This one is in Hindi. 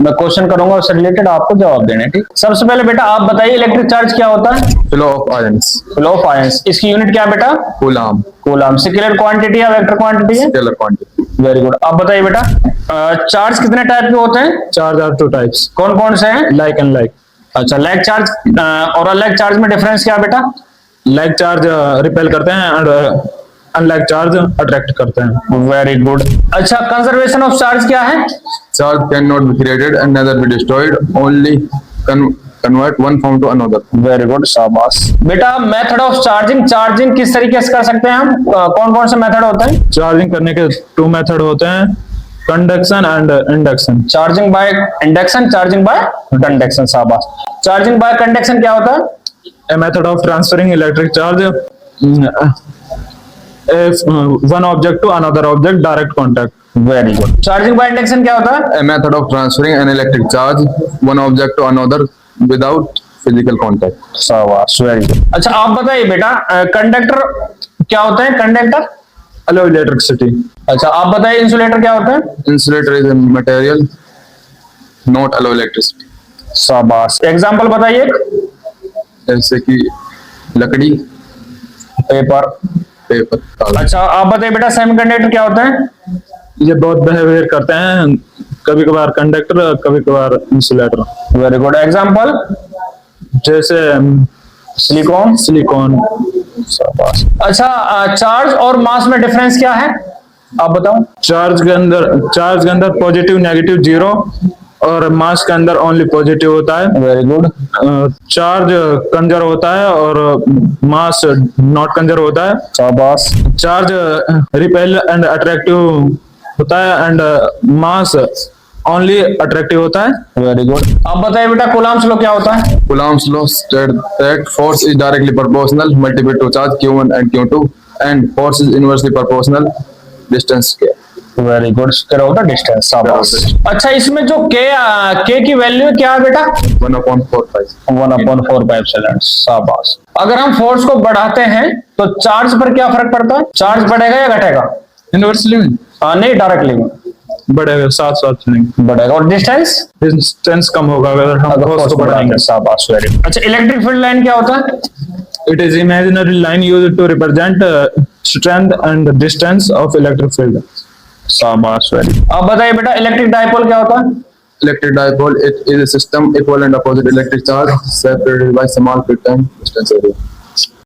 मैं क्वेश्चन करूंगा उससे रिलेटेड, आपको जवाब देना है, ठीक। सबसे पहले बेटा आप बताइए इलेक्ट्रिक चार्ज क्या होता है? Flow of ions. Flow of ions. इसकी यूनिट क्या है बेटा? कूलम। कूलम। स्केलर क्वांटिटी या वेक्टर क्वांटिटी है? Scalar quantity. Very good. आप बताइए बेटा चार्ज कितने टाइप के होते हैं? चार्ज आर टू टाइप्स, कौन कौन से हैं? Like and like. अच्छा, लाइक चार्ज और अनलाइक चार्ज में डिफरेंस क्या है बेटा? लाइक चार्ज रिपेल करते हैं और अनलाइक चार्ज अट्रैक्ट करते हैं। Very good. अच्छा, कंजर्वेशन ऑफ चार्ज क्या है? Charge cannot be created and neither be destroyed, only convert one form to another. Very good, शाबाश। बेटा मेथड ऑफ चार्जिंग, चार्जिंग किस तरीके से कर सकते हैं हम? कौन कौन से मेथड होते हैं? चार्जिंग करने के टू मेथड होते हैं, conduction and induction. Charging by induction, charging by conduction, शाबाश। चार्जिंग बाय कंडक्शन क्या होता है? A method of transferring electric charge if one object to another object, direct contact. Very good. Charging by induction क्या होता है? A method of transferring an electric charge one object to another without physical contact. शाबाश, वेरी गुड। अच्छा आप बताइए बेटा कंडक्टर क्या होता है? Conductor Allow electricity. अच्छा आप बताइए इंसुलेटर क्या होता है? Insulator is a material not allow electricity. शाबाश। एग्जांपल बताइए। जैसे कि लकड़ी, पेपर। पेपर, कागज। अच्छा आप बताइए बेटा सेमीकंडक्टर क्या होता है? ये बहुत बिहेवियर करते हैं, कभी कभार कंडक्टर, कभी कभार इंसुलेटर। Very good. एग्जांपल जैसे सिलिकॉन। सिलिकॉन। शाबाश। अच्छा चार्ज और मास में डिफरेंस क्या है आप बताओ? चार्ज के अंदर पॉजिटिव नेगेटिव जीरो और मास के अंदर ओनली पॉजिटिव होता है। Very good. चार्ज कंजर होता है और मास नॉट कंजर होता है। शाबाश। चार्ज रिपेल एंड अट्रैक्टिव होता है एंड मास ओनली अट्रैक्टिव होता है। Very good. आप बताइए बेटा कूलम्ब्स लॉ क्या होता है? Coulomb's law states that force is directly proportional multiplied to charge Q1 and Q2 and force is inversely proportional distance square. Very good. Square of the distance, शाबाश। अच्छा इसमें जो के की वैल्यू क्या है बेटा? 1/4 1/4 शाबाश। अगर हम फोर्स को बढ़ाते हैं तो चार्ज पर क्या फर्क पड़ता है? चार्ज बढ़ेगा या घटेगा? इनवर्सली में नहीं, डायरेक्टली में बढ़ेगा, साथ साथ चलेंगे, बढ़ेगा। और डिस्टेंस कम होगा अगर हम फोर्स को बढ़ाएंगे। शाबाश, वेरी गुड। अच्छा इलेक्ट्रिक फील्ड लाइन क्या होता है? It is imaginary line used to represent strength and distance of electric field. शाबाश, वेरी गुड। अब बताइए बेटा इलेक्ट्रिक डाइपोल क्या होता है? Electric dipole, it is a system equal and opposite electric charge separated by small frequency distance area.